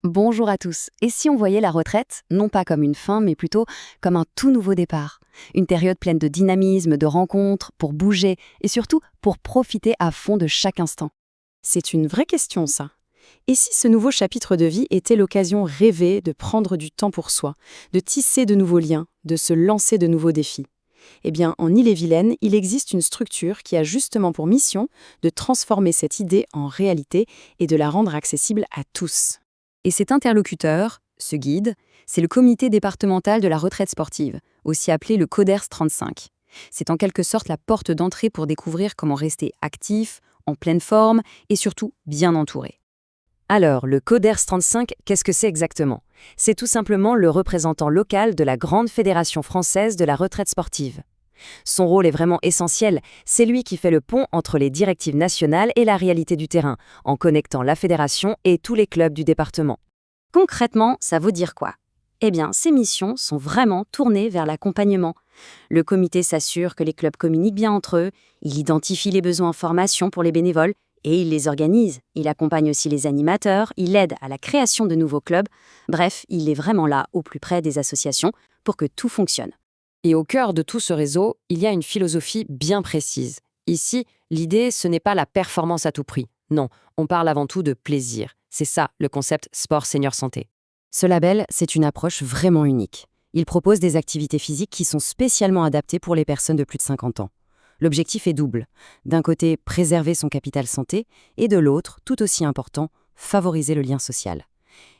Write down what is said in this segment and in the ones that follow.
Bonjour à tous. Et si on voyait la retraite, non pas comme une fin, mais plutôt comme un tout nouveau départ? Une période pleine de dynamisme, de rencontres, pour bouger et surtout pour profiter à fond de chaque instant. C'est une vraie question, ça. Et si ce nouveau chapitre de vie était l'occasion rêvée de prendre du temps pour soi, de tisser de nouveaux liens, de se lancer de nouveaux défis? Eh bien, en Ille-et-Vilaine, il existe une structure qui a justement pour mission de transformer cette idée en réalité et de la rendre accessible à tous. Et cet interlocuteur, ce guide, c'est le comité départemental de la retraite sportive, aussi appelé le CODERS 35. C'est en quelque sorte la porte d'entrée pour découvrir comment rester actif, en pleine forme et surtout bien entouré. Alors, le CODERS 35, qu'est-ce que c'est exactement? C'est tout simplement le représentant local de la grande fédération française de la retraite sportive. Son rôle est vraiment essentiel, c'est lui qui fait le pont entre les directives nationales et la réalité du terrain, en connectant la fédération et tous les clubs du département. Concrètement, ça veut dire quoi? Eh bien, ces missions sont vraiment tournées vers l'accompagnement. Le comité s'assure que les clubs communiquent bien entre eux, il identifie les besoins en formation pour les bénévoles et il les organise. Il accompagne aussi les animateurs, il aide à la création de nouveaux clubs. Bref, il est vraiment là, au plus près des associations, pour que tout fonctionne. Et au cœur de tout ce réseau, il y a une philosophie bien précise. Ici, l'idée, ce n'est pas la performance à tout prix. Non, on parle avant tout de plaisir. C'est ça, le concept Sport Senior Santé. Ce label, c'est une approche vraiment unique. Il propose des activités physiques qui sont spécialement adaptées pour les personnes de plus de 50 ans. L'objectif est double. D'un côté, préserver son capital santé, et de l'autre, tout aussi important, favoriser le lien social.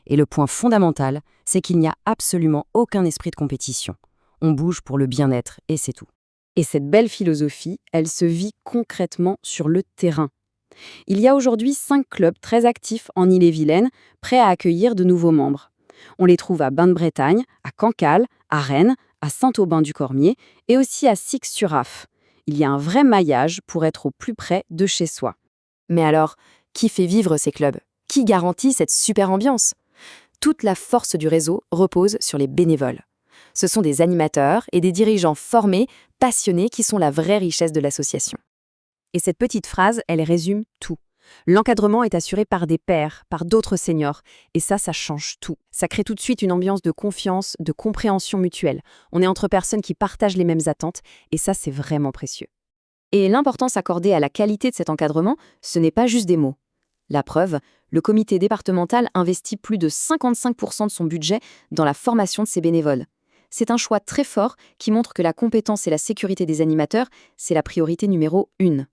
Et le point fondamental, c'est qu'il n'y a absolument aucun esprit de compétition. On bouge pour le bien-être et c'est tout. Et cette belle philosophie, elle se vit concrètement sur le terrain. Il y a aujourd'hui 5 clubs très actifs en Ille-et-Vilaine, prêts à accueillir de nouveaux membres. On les trouve à Bain-de-Bretagne, à Cancale, à Rennes, à Saint-Aubin-du-Cormier et aussi à Six-sur-Raphe. Il y a un vrai maillage pour être au plus près de chez soi. Mais alors, qui fait vivre ces clubs? Qui garantit cette super ambiance? Toute la force du réseau repose sur les bénévoles. Ce sont des animateurs et des dirigeants formés, passionnés, qui sont la vraie richesse de l'association. Et cette petite phrase, elle résume tout. L'encadrement est assuré par des pairs, par d'autres seniors. Et ça change tout. Ça crée tout de suite une ambiance de confiance, de compréhension mutuelle. On est entre personnes qui partagent les mêmes attentes, et ça, c'est vraiment précieux. Et l'importance accordée à la qualité de cet encadrement, ce n'est pas juste des mots. La preuve, le comité départemental investit plus de 55% de son budget dans la formation de ses bénévoles. C'est un choix très fort qui montre que la compétence et la sécurité des animateurs, c'est la priorité numéro 1.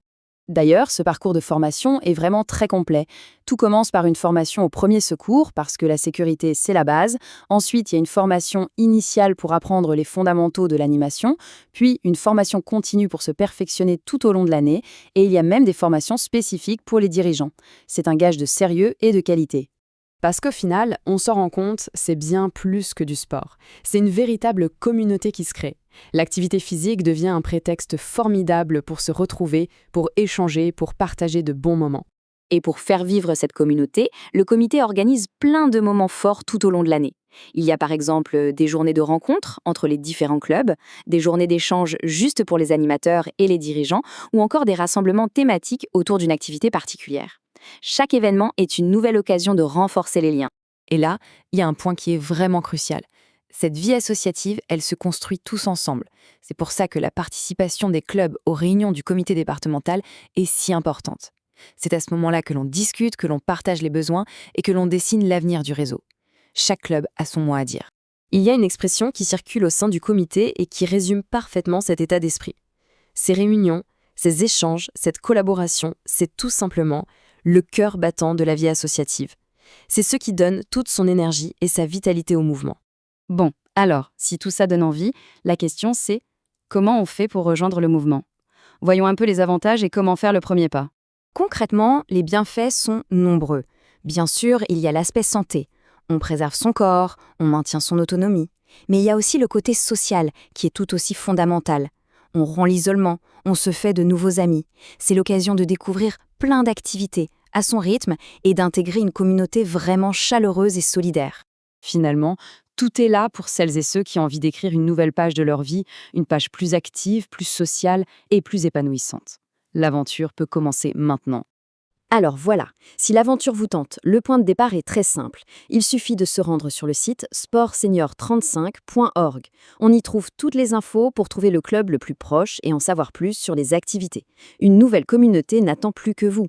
D'ailleurs, ce parcours de formation est vraiment très complet. Tout commence par une formation au premier secours, parce que la sécurité, c'est la base. Ensuite, il y a une formation initiale pour apprendre les fondamentaux de l'animation, puis une formation continue pour se perfectionner tout au long de l'année, et il y a même des formations spécifiques pour les dirigeants. C'est un gage de sérieux et de qualité. Parce qu'au final, on s'en rend compte, c'est bien plus que du sport. C'est une véritable communauté qui se crée. L'activité physique devient un prétexte formidable pour se retrouver, pour échanger, pour partager de bons moments. Et pour faire vivre cette communauté, le comité organise plein de moments forts tout au long de l'année. Il y a par exemple des journées de rencontres entre les différents clubs, des journées d'échange juste pour les animateurs et les dirigeants, ou encore des rassemblements thématiques autour d'une activité particulière. Chaque événement est une nouvelle occasion de renforcer les liens. Et là, il y a un point qui est vraiment crucial. Cette vie associative, elle se construit tous ensemble. C'est pour ça que la participation des clubs aux réunions du comité départemental est si importante. C'est à ce moment-là que l'on discute, que l'on partage les besoins et que l'on dessine l'avenir du réseau. Chaque club a son mot à dire. Il y a une expression qui circule au sein du comité et qui résume parfaitement cet état d'esprit. Ces réunions, ces échanges, cette collaboration, c'est tout simplement le cœur battant de la vie associative. C'est ce qui donne toute son énergie et sa vitalité au mouvement. Bon, alors, si tout ça donne envie, la question c'est comment on fait pour rejoindre le mouvement? Voyons un peu les avantages et comment faire le premier pas. Concrètement, les bienfaits sont nombreux. Bien sûr, il y a l'aspect santé. On préserve son corps, on maintient son autonomie. Mais il y a aussi le côté social, qui est tout aussi fondamental. On rompt l'isolement, on se fait de nouveaux amis. C'est l'occasion de découvrir plein d'activités, à son rythme, et d'intégrer une communauté vraiment chaleureuse et solidaire. Finalement, tout est là pour celles et ceux qui ont envie d'écrire une nouvelle page de leur vie, une page plus active, plus sociale et plus épanouissante. L'aventure peut commencer maintenant. Alors voilà, si l'aventure vous tente, le point de départ est très simple. Il suffit de se rendre sur le site sportsenior35.org. On y trouve toutes les infos pour trouver le club le plus proche et en savoir plus sur les activités. Une nouvelle communauté n'attend plus que vous.